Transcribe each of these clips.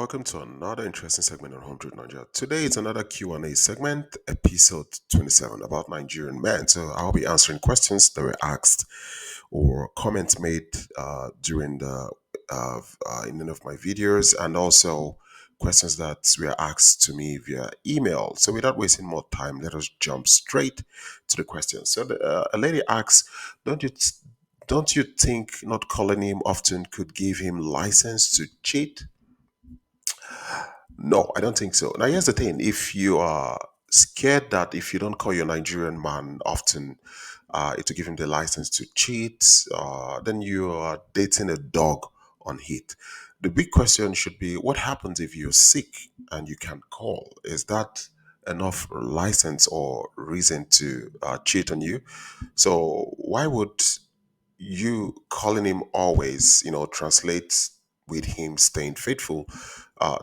welcome to another interesting segment on Home Truth Nigeria. Today it's another Q&A segment, episode 27, about Nigerian men. So I'll be answering questions that were asked or comments made during the in one of my videos, and also questions that were asked to me via email. So without wasting more time, let us jump straight to the questions. So a lady asks, "Don't you don't you think not calling him often could give him license to cheat?" No, I don't think so. Now, here's the thing: if you are scared that if you don't call your Nigerian man often, it will give him the license to cheat, then you are dating a dog on heat. The big question should be: what happens if you're sick and you can't call? Is that enough license or reason to cheat on you? So why would you calling him always, translates with him staying faithful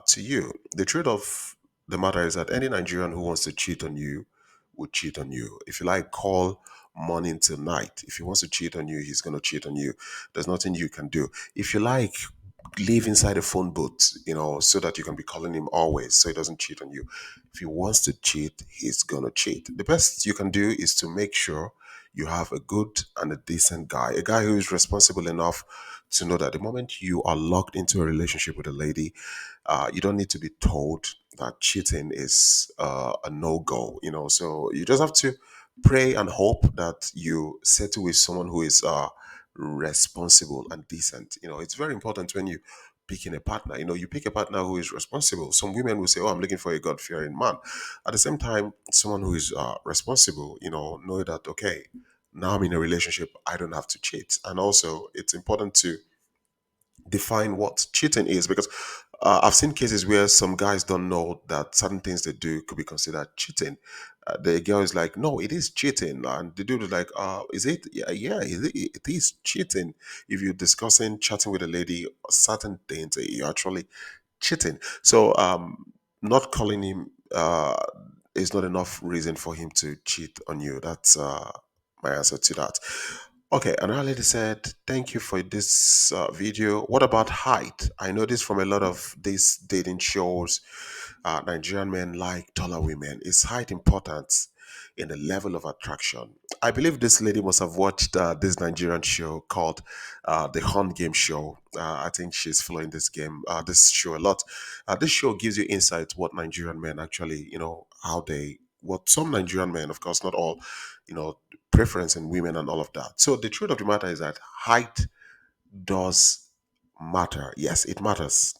to you? The truth of the matter is that any Nigerian who wants to cheat on you will cheat on you. If you like, call morning till night. If he wants to cheat on you, he's going to cheat on you. There's nothing you can do. If you like, live inside a phone booth, so that you can be calling him always so he doesn't cheat on you. If he wants to cheat, he's gonna cheat. The best you can do is to make sure you have a good and a decent guy, a guy who is responsible enough to know that the moment you are locked into a relationship with a lady, you don't need to be told that cheating is a no-go. So you just have to pray and hope that you settle with someone who is responsible and decent. It's very important when you picking a partner. You pick a partner who is responsible. Some women will say, "Oh, I'm looking for a God-fearing man." At the same time, someone who is responsible, know that, okay, now I'm in a relationship, I don't have to cheat. And also, it's important to define what cheating is, because I've seen cases where some guys don't know that certain things they do could be considered cheating. The girl is like, "No, it is cheating," and the dude is like, "Is it? Yeah, yeah, it is cheating. If you're discussing chatting with a lady, certain things, you're actually cheating." So, not calling him is not enough reason for him to cheat on you. That's my answer to that. Okay, another lady said, "Thank you for this video. What about height? I noticed from a lot of these dating shows, Nigerian men like taller women. Is height important in the level of attraction?" I believe this lady must have watched this Nigerian show called the Hunt Game Show. I think she's following this show a lot. This show gives you insight what Nigerian men actually, how they, what some Nigerian men, of course, not all, preference in women and all of that. So the truth of the matter is that height does matter. Yes, it matters.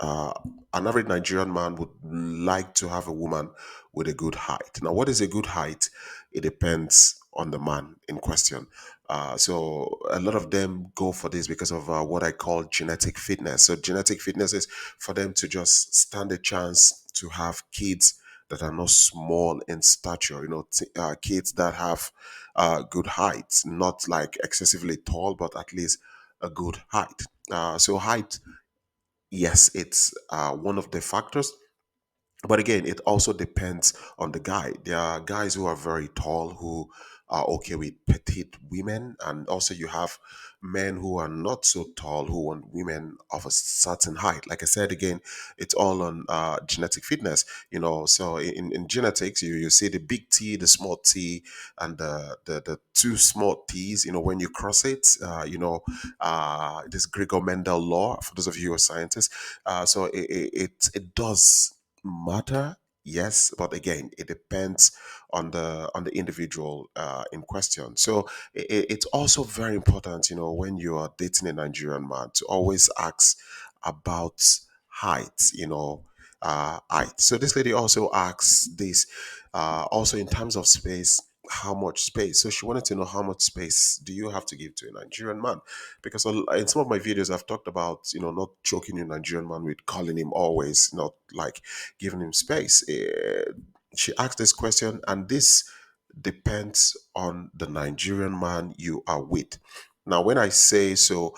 Uh, an average Nigerian man would like to have a woman with a good height. Now, what is a good height? It depends on the man in question. So, a lot of them go for this because of what I call genetic fitness. So, genetic fitness is for them to just stand a chance to have kids that are not small in stature, kids that have good height, not like excessively tall, but at least a good height. So, height, yes, it's one of the factors, but again, it also depends on the guy. There are guys who are very tall who are okay with petite women, and also you have men who are not so tall who want women of a certain height. Like I said again, it's all on genetic fitness. So in genetics, you see the big T, the small T, and the two small T's. When you cross it, this Gregor Mendel law. For those of you who are scientists, so it does matter, yes, but again, it depends on the individual in question. So it's also very important, when you are dating a Nigerian man, to always ask about height. Height. So this lady also asks this, also in terms of space, how much space. So she wanted to know, how much space do you have to give to a Nigerian man? Because in some of my videos I've talked about, not choking a Nigerian man with calling him always, not like giving him space. She asked this question, and this depends on the Nigerian man you are with. Now, when I say so,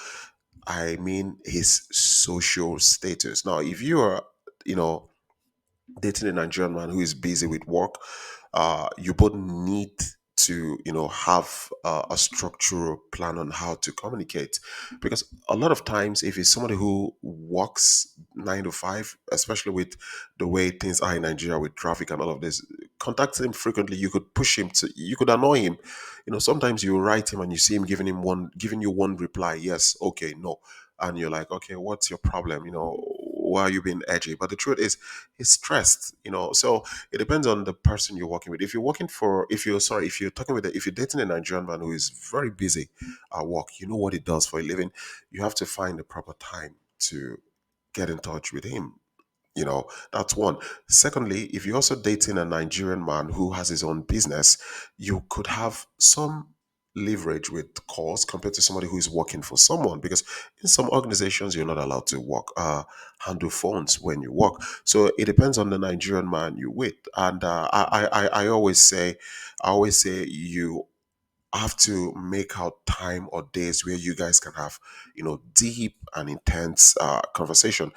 I mean his social status. Now, if you are, you know, dating a Nigerian man who is busy with work, you both need to have a structural plan on how to communicate, because a lot of times if it's somebody who works 9 to 5, especially with the way things are in Nigeria with traffic and all of this, contacting him frequently, you could push him to, you could annoy him. Sometimes you write him and you see him giving you one reply, yes, okay, no, and you're like, okay, what's your problem? Why are you being edgy? But the truth is, he's stressed. So it depends on the person you're working with. If you're working for, if you're sorry, if you're talking with, if you're dating a Nigerian man who is very busy at work, you know what he does for a living. You have to find the proper time to get in touch with him. That's one. Secondly, if you're also dating a Nigerian man who has his own business, you could have some leverage with calls compared to somebody who is working for someone, because in some organizations you're not allowed to handle phones when you work. So it depends on the Nigerian man you with. And I always say you have to make out time or days where you guys can have deep and intense conversation.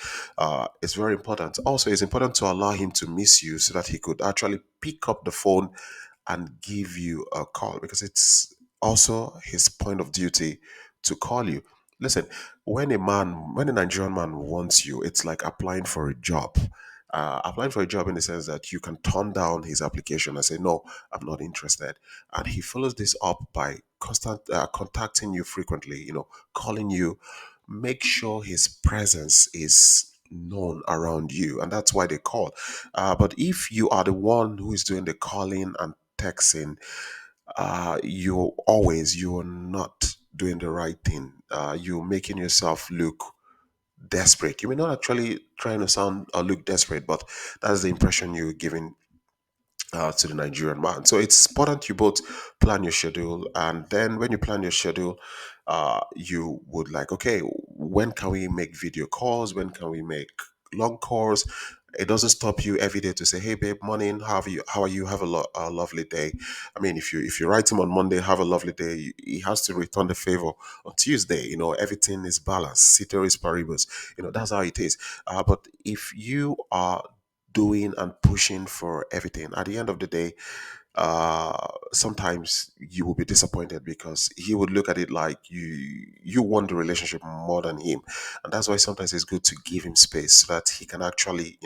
It's very important. Also, it's important to allow him to miss you so that he could actually pick up the phone and give you a call, because it's also his point of duty to call you. Listen, when a Nigerian man wants you, it's like applying for a job. Applying for a job in the sense that you can turn down his application and say, no, I'm not interested. And he follows this up by constant contacting you frequently, calling you, make sure his presence is known around you. And that's why they call. But if you are the one who is doing the calling and texting, you're not doing the right thing. You're making yourself look desperate. You may not actually trying to sound or look desperate, but that's the impression you're giving to the Nigerian man. So it's important you both plan your schedule, and then when you plan your schedule, you would like, okay, when can we make video calls? When can we make long calls? It doesn't stop you every day to say, "Hey, babe, morning. How are you? Have a lovely day." I mean, if you write him on Monday, "Have a lovely day," he has to return the favor on Tuesday. Everything is balanced. Ceteris paribus. That's how it is. But if you are doing and pushing for everything, at the end of the day, sometimes you will be disappointed because he would look at it like you want the relationship more than him. And that's why sometimes it's good to give him space so that he can actually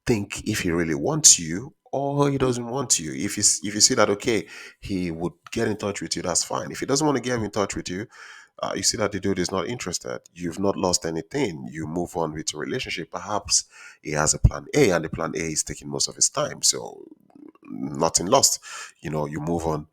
think if he really wants you or he doesn't want you. If you see that, okay, he would get in touch with you, that's fine. If he doesn't want to get in touch with you, you see that the dude is not interested, you've not lost anything, you move on with your relationship. Perhaps he has a plan A and the plan A is taking most of his time, so nothing lost. You move on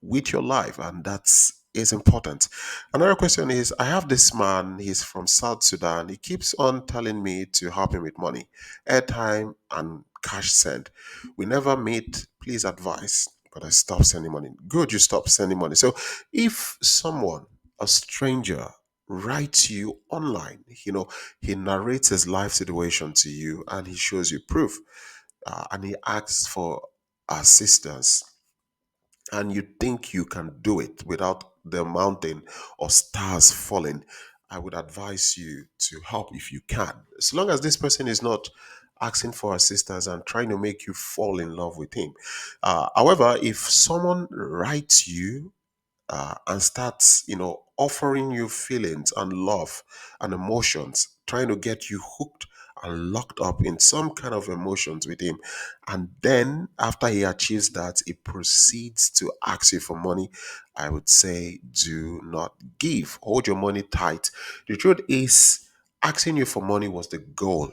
with your life, and that's is important. Another question is, I have this man, he's from South Sudan. He keeps on telling me to help him with money, airtime, and cash send. We never meet. Please advise. But I stopped sending money. Good, you stop sending money. So if someone, a stranger, writes you online, he narrates his life situation to you and he shows you proof, and he asks for assistance, and you think you can do it without the mountain or stars falling, I would advise you to help if you can. As long as this person is not asking for assistance and trying to make you fall in love with him. However, if someone writes you and starts, offering you feelings and love and emotions, trying to get you hooked and locked up in some kind of emotions with him. And then after he achieves that, he proceeds to ask you for money. I would say, do not give. Hold your money tight. The truth is, asking you for money was the goal,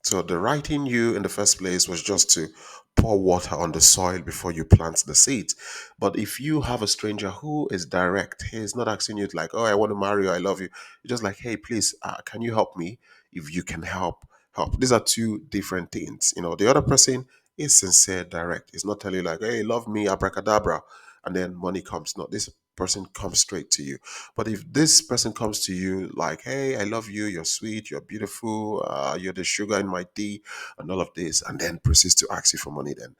so the writing you in the first place was just to pour water on the soil before you plant the seeds. But if you have a stranger who is direct, he is not asking you like, "Oh, I want to marry you, I love you." You're just like, "Hey, please, can you help me? If you can help, help." These are two different things. The other person is sincere, direct. It's not telling you like, "Hey, love me, abracadabra," and then money comes. No, this person comes straight to you. But if this person comes to you like, "Hey, I love you, you're sweet, you're beautiful, you're the sugar in my tea," and all of this, and then proceeds to ask you for money, then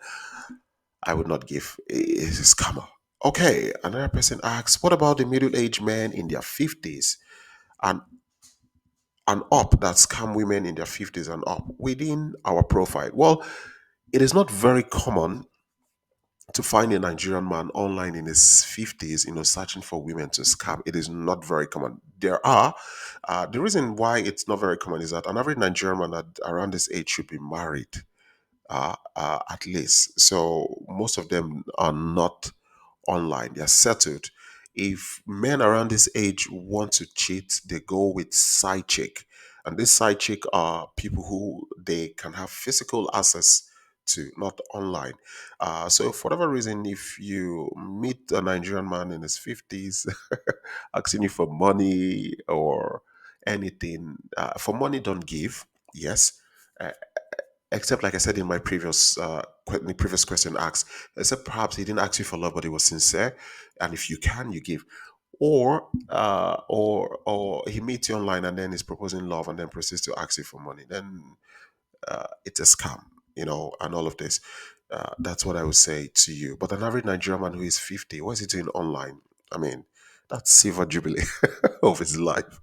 I would not give. It's a scammer. Okay, another person asks, what about the middle-aged men in their 50s and up that scam women in their 50s and up within our profile? Well, it is not very common to find a Nigerian man online in his 50s, searching for women to scam, it is not very common. There are, the reason why it's not very common is that an average Nigerian man at around this age should be married, at least. So most of them are not online, they're settled. If men around this age want to cheat, they go with side chick. And this side chick are people who they can have physical access to, not online. So for whatever reason, if you meet a Nigerian man in his 50s asking you for money or anything, for money, don't give. Yes. Uh, Except, like I said in my previous question asked, except perhaps he didn't ask you for love, but he was sincere, and if you can, you give. Or he meets you online and then is proposing love and then proceeds to ask you for money. Then it's a scam, and all of this. That's what I would say to you. But an average Nigerian man who is 50, what is he doing online? I mean, that's silver jubilee of his life.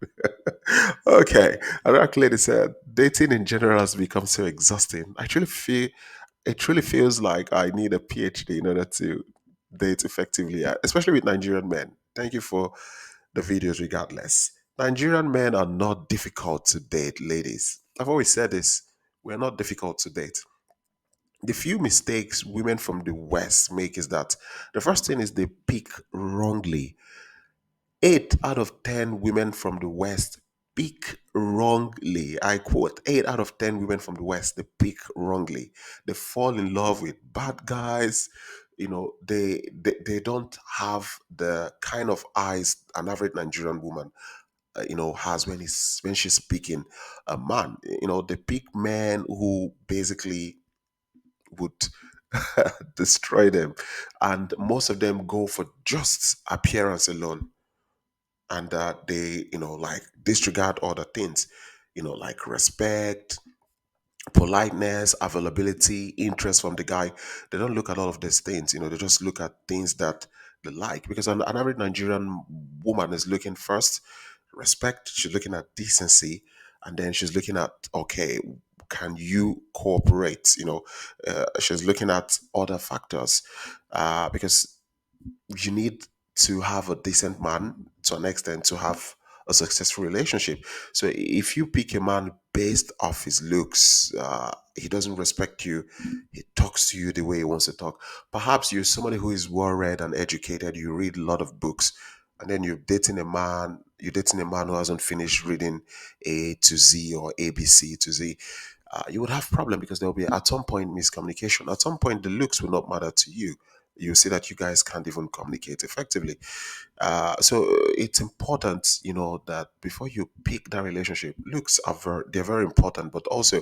Okay. Another lady said, dating in general has become so exhausting. It truly feels like I need a PhD in order to date effectively, especially with Nigerian men. Thank you for the videos regardless. Nigerian men are not difficult to date, ladies. I've always said this. We're not difficult to date. The few mistakes women from the West make is that the first thing is they pick wrongly. 8 out of 10 women from the West pick wrongly. I quote, 8 out of 10 women from the West, they pick wrongly. They fall in love with bad guys. They don't have the kind of eyes an average Nigerian woman has when she's picking a man. They pick men who basically would destroy them, and most of them go for just appearance alone, and they like disregard other things, like respect, politeness, availability, interest from the guy. They don't look at all of these things. They just look at things that they like, because an average Nigerian woman is looking first respect, she's looking at decency, and then she's looking at, okay, can you cooperate? She's looking at other factors, because you need to have a decent man to an extent to have a successful relationship. So if you pick a man based off his looks, he doesn't respect you, he talks to you the way he wants to talk. Perhaps you're somebody who is well read and educated, you read a lot of books, and then you're dating a man who hasn't finished reading A to Z or ABC to Z. You would have problem, because there will be at some point miscommunication. At some point, the looks will not matter to you. You see that you guys can't even communicate effectively. So it's important, that before you pick that relationship, looks are they're very important, but also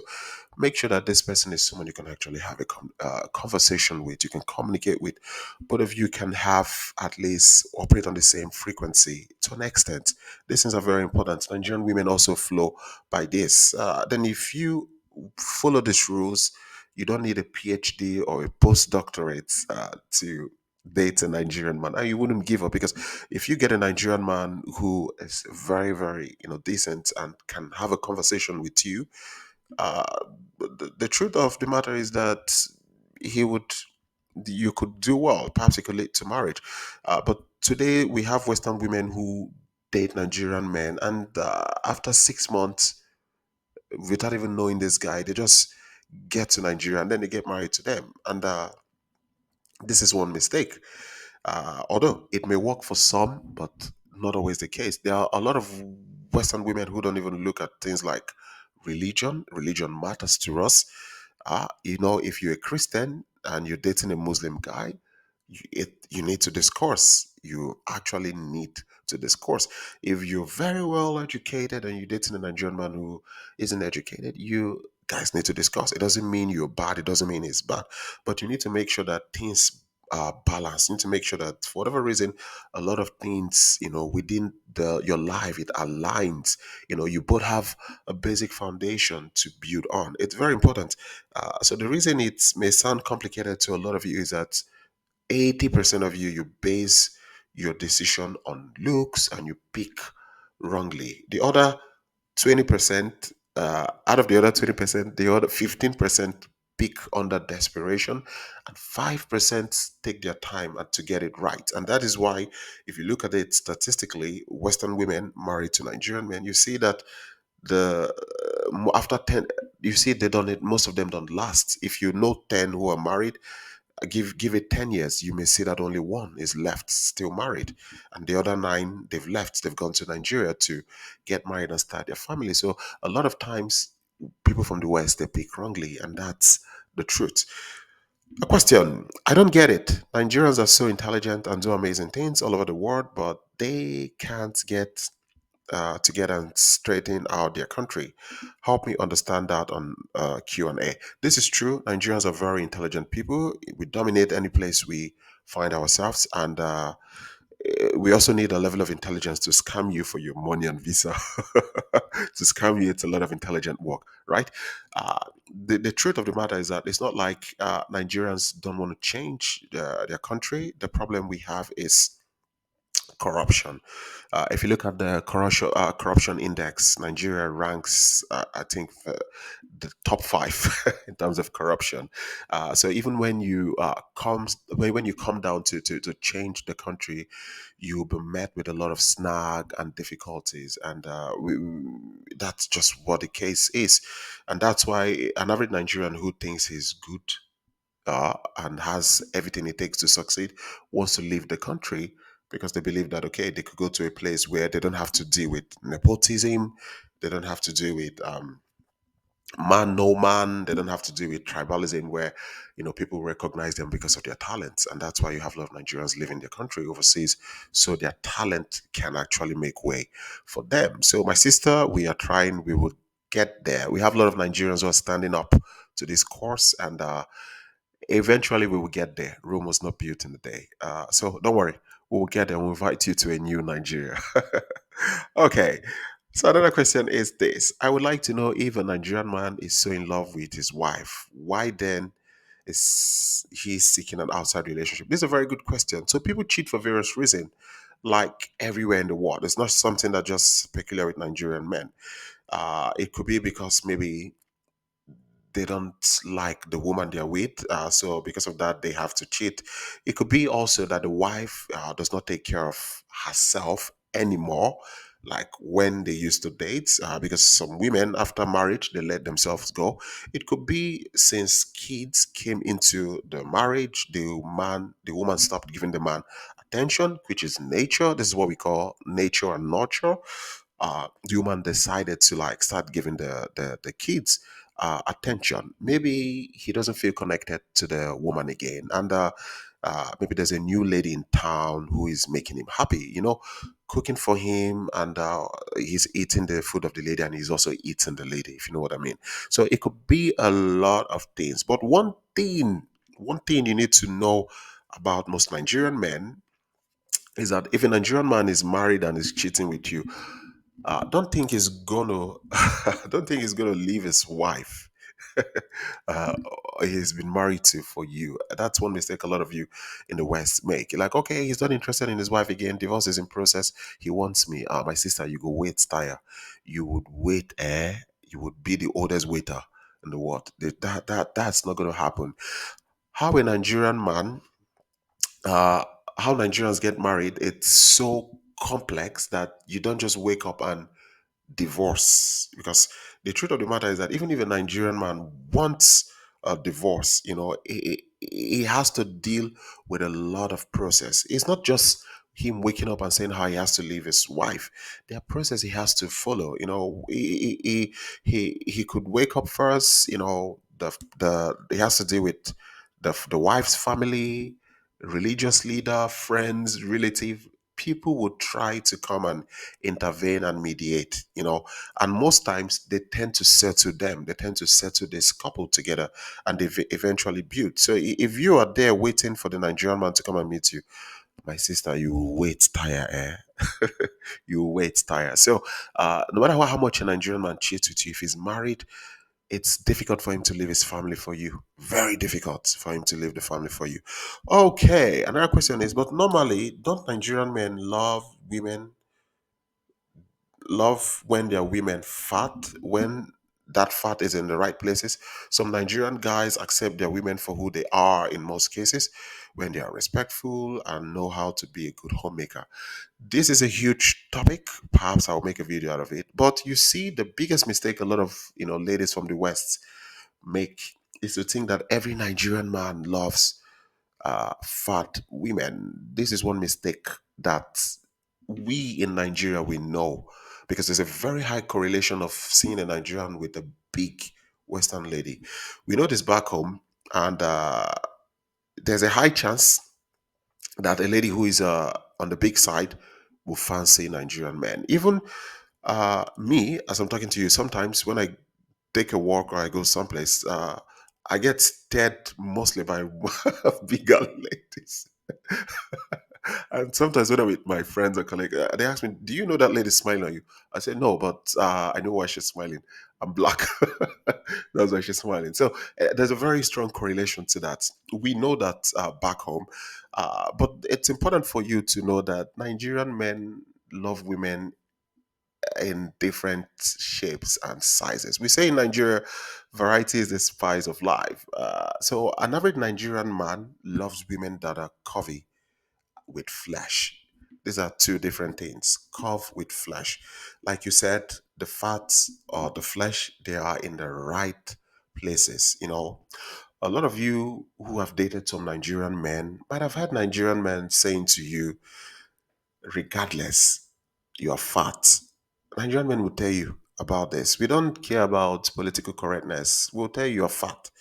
make sure that this person is someone you can actually have a conversation with, you can communicate with. Both of you can have at least operate on the same frequency to an extent. These things are very important. Nigerian women also flow by this. Then if you follow these rules, you don't need a PhD or a postdoctorate to date a Nigerian man, and you wouldn't give up, because if you get a Nigerian man who is very, very, decent and can have a conversation with you, uh, the truth of the matter is that he would, you could do well. Perhaps it could lead to marriage. But today we have Western women who date Nigerian men, and after 6 months, without even knowing this guy, they just get to Nigeria and then they get married to them. And this is one mistake. Although it may work for some, but not always the case. There are a lot of Western women who don't even look at things like religion. Religion matters to us. If you're a Christian and you're dating a Muslim guy, you need to discourse. You actually need to discourse. If you're very well educated and you're dating a Nigerian man who isn't educated, you guys need to discuss. It doesn't mean you're bad. It doesn't mean it's bad. But you need to make sure that things are balanced. You need to make sure that for whatever reason, a lot of things, within your life, it aligns. You both have a basic foundation to build on. It's very important. So the reason it may sound complicated to a lot of you is that 80% of you base your decision on looks and you pick wrongly. The other 20%, out of the other 20%, the other 15% pick under desperation, and 5% take their time to get it right. And that is why, if you look at it statistically, Western women married to Nigerian men, you see that the after 10, you see they don't, most of them don't last. If you know 10 who are married, give it 10 years, you may see that only one is left still married, and the other nine, they've left, they've gone to Nigeria to get married and start their family. So a lot of times people from the West, they pick wrongly, and that's the truth. A question: I don't get it. Nigerians are so intelligent and do amazing things all over the world, but they can't get together and straighten out their country. Help me understand that on Q&A. This is true. Nigerians are very intelligent people. We dominate any place we find ourselves, and we also need a level of intelligence to scam you for your money and visa. To scam you, it's a lot of intelligent work, right? The truth of the matter is that it's not like Nigerians don't want to change their country. The problem we have is corruption. If you look at the corruption index, Nigeria ranks, I think, the top five in terms of corruption. So even when you when you come down to change the country, you'll be met with a lot of snag and difficulties, and that's just what the case is, and that's why an average Nigerian who thinks he's good and has everything it takes to succeed wants to leave the country, because they believe that, okay, they could go to a place where they don't have to deal with nepotism, they don't have to deal with man no man, they don't have to deal with tribalism where people recognize them because of their talents. And that's why you have a lot of Nigerians leaving their country overseas, so their talent can actually make way for them. So my sister, we are trying, we will get there. We have a lot of Nigerians who are standing up to this course, and eventually we will get there. Rome was not built in a day. So don't worry, we will get there. We'll invite you to a new Nigeria. Okay. So another question is this: I would like to know, if a Nigerian man is so in love with his wife, why then is he seeking an outside relationship? This is a very good question. So people cheat for various reasons, like everywhere in the world. It's not something that just peculiar with Nigerian men. It could be because maybe they don't like the woman they're with. So because of that, they have to cheat. It could be also that the wife does not take care of herself anymore, like when they used to date, because some women after marriage, they let themselves go. It could be since kids came into the marriage, the woman stopped giving the man attention, which is nature. This is what we call nature and nurture. The woman decided to like start giving the kids attention. Maybe he doesn't feel connected to the woman again, and maybe there's a new lady in town who is making him happy. Cooking for him, and he's eating the food of the lady, and he's also eating the lady. If you know what I mean. So it could be a lot of things, but one thing you need to know about most Nigerian men is that if a Nigerian man is married and is cheating with you, don't think he's gonna don't think he's gonna leave his wife uh, he's been married to for you. That's one mistake a lot of you in the West make. You're like, okay, he's not interested in his wife again, divorce is in process, he wants me. My sister, you go wait, tire. You would wait, you would be the oldest waiter in the world. That's not gonna happen. How a Nigerian man uh, how Nigerians get married, it's so complex that you don't just wake up and divorce. Because the truth of the matter is that even if a Nigerian man wants a divorce, he has to deal with a lot of process. It's not just him waking up and saying how he has to leave his wife. There are process he has to follow. He could wake up first. The he has to deal with the wife's family, religious leader, friends, relative. People would try to come and intervene and mediate, and most times they tend to settle them. They tend to settle this couple together, and they eventually build. So if you are there waiting for the Nigerian man to come and meet you, my sister, you will wait tire, you will wait tire. So no matter how much a Nigerian man cheats with you, if he's married, it's difficult for him to leave his family for you. Very difficult for him to leave the family for you. Okay, another question is, but normally, don't Nigerian men love when their women fat, when that fat is in the right places. Some Nigerian guys accept their women for who they are in most cases when they are respectful and know how to be a good homemaker. This is a huge topic. Perhaps I'll make a video out of it. But you see, the biggest mistake a lot of ladies from the West make is to think that every Nigerian man loves fat women. This is one mistake that we in Nigeria we know, because there's a very high correlation of seeing a Nigerian with a big Western lady. We know this back home, and there's a high chance that a lady who is on the big side will fancy Nigerian men. Even me, as I'm talking to you, sometimes when I take a walk or I go someplace, I get stared mostly by bigger ladies. And sometimes when I'm with my friends or colleagues, they ask me, "Do you know that lady smiling on you?" I say, "No, but I know why she's smiling. I'm black. That's why she's smiling." So there's a very strong correlation to that. We know that back home, but it's important for you to know that Nigerian men love women in different shapes and sizes. We say in Nigeria, variety is the spice of life. So an average Nigerian man loves women that are curvy with flesh. These are two different things. Curve with flesh. Like you said, the fats or the flesh, they are in the right places. A lot of you who have dated some Nigerian men might have had Nigerian men saying to you, regardless, you are fat. Nigerian men will tell you about this. We don't care about political correctness. We'll tell you you're fat.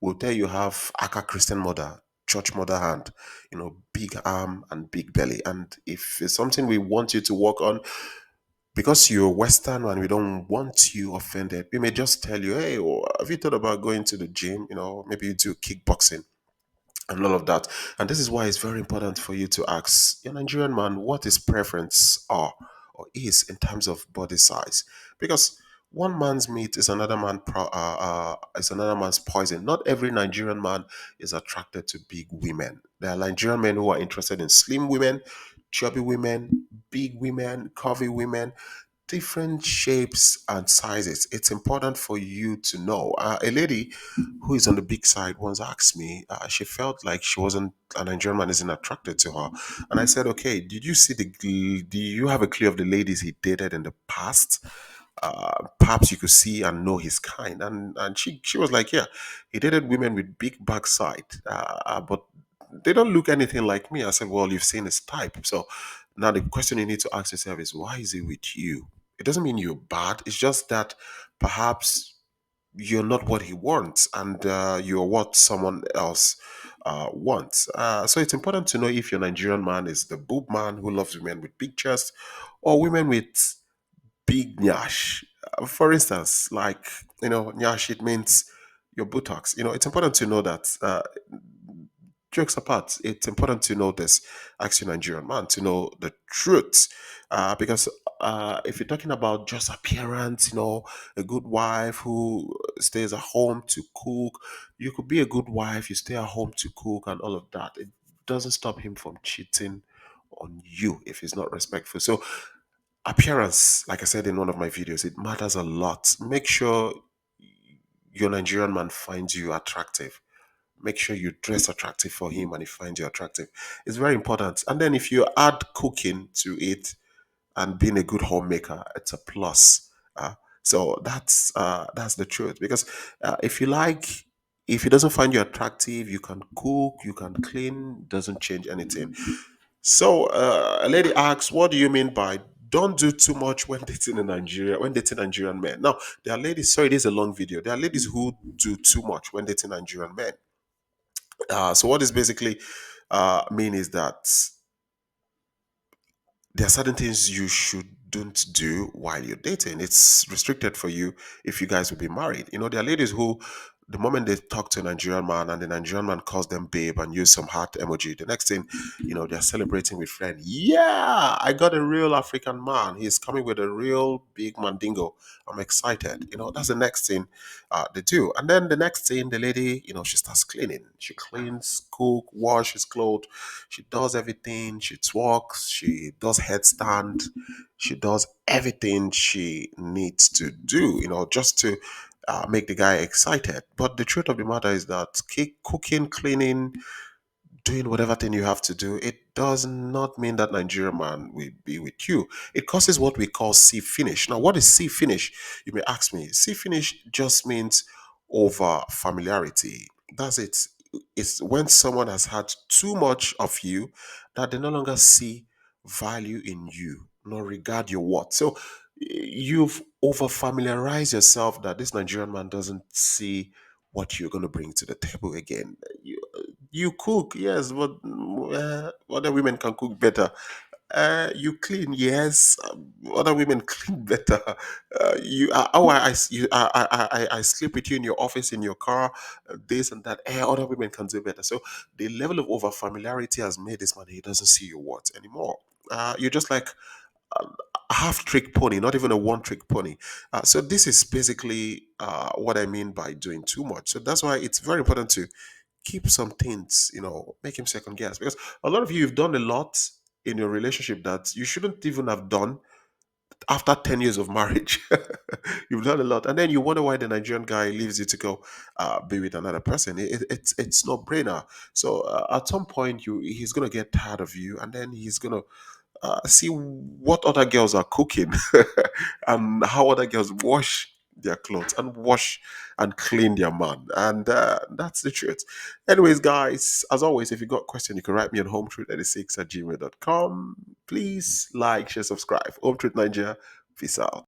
We'll tell you have Aka Christian mother, church mother hand, big arm and big belly. And if it's something we want you to work on, because you're Western and we don't want you offended, we may just tell you, hey, have you thought about going to the gym? Maybe you do kickboxing and all of that. And this is why it's very important for you to ask your Nigerian man what his preference are or is in terms of body size, because one man's meat is another man's poison. Not every Nigerian man is attracted to big women. There are Nigerian men who are interested in slim women, chubby women, big women, curvy women, different shapes and sizes. It's important for you to know. A lady who is on the big side once asked me, she felt like she wasn't, a Nigerian man isn't attracted to her. And I said, okay, do you have a clue of the ladies he dated in the past? Perhaps you could see and know his kind. And she was like, yeah, he dated women with big backside, but they don't look anything like me. I said, well, you've seen his type. So now the question you need to ask yourself is, why is he with you? It doesn't mean you're bad. It's just that perhaps you're not what he wants, and you're what someone else wants. So it's important to know if your Nigerian man is the boob man who loves women with big chest or women with big nyash. For instance, like, nyash, it means your buttocks. It's important to know that. Jokes apart, it's important to know this. Ask your Nigerian man to know the truth, because if you're talking about just appearance, a good wife who stays at home to cook, you could be a good wife, you stay at home to cook, and all of that. It doesn't stop him from cheating on you if he's not respectful. So appearance, like I said in one of my videos, it matters a lot. Make sure your Nigerian man finds you attractive. Make sure you dress attractive for him and he finds you attractive. It's very important. And then if you add cooking to it and being a good homemaker, it's a plus. So that's the truth. Because if he doesn't find you attractive, you can cook, you can clean, doesn't change anything. So a lady asks, what do you mean by don't do too much when dating in Nigeria, when dating Nigerian men? Now, there are ladies, sorry, this is a long video. There are ladies who do too much when dating Nigerian men. So what this basically mean is that there are certain things you shouldn't do while you're dating. It's restricted for you if you guys will be married. There are ladies who, the moment they talk to a Nigerian man and the Nigerian man calls them babe and use some heart emoji, the next thing, they're celebrating with friend. Yeah, I got a real African man. He's coming with a real big mandingo. I'm excited. That's the next thing they do. And then the next thing, the lady, she starts cleaning. She cleans, cook, washes clothes. She does everything. She walks. She does headstand. She does everything she needs to do, just to make the guy excited. But the truth of the matter is that cooking, cleaning, doing whatever thing you have to do, it does not mean that Nigerian man will be with you. It causes what we call see finish. Now, what is see finish? You may ask me. See finish just means over familiarity. That's it. It's when someone has had too much of you that they no longer see value in you, nor regard your worth. So you've over familiarized yourself that this Nigerian man doesn't see what you're going to bring to the table again. You cook, yes, but other women can cook better. You clean, yes. Other women clean better. You, oh, I sleep with you in your office, in your car, this and that. Other women can do better. So the level of over familiarity has made this man. He doesn't see your worth anymore. You're just like a half trick pony, not even a one trick pony. So this is basically what I mean by doing too much. So that's why it's very important to keep some things, make him second guess. Because a lot of you have done a lot in your relationship that you shouldn't even have done after 10 years of marriage. You've done a lot. And then you wonder why the Nigerian guy leaves you to go be with another person. It's no brainer. So at some point, he's going to get tired of you, and then he's going to see what other girls are cooking and how other girls wash their clothes and wash and clean their man. And that's the truth. Anyways, guys, as always, if you got a question, you can write me on hometruth86 at gmail.com. Please like, share, subscribe. Home Truth Nigeria. Peace out.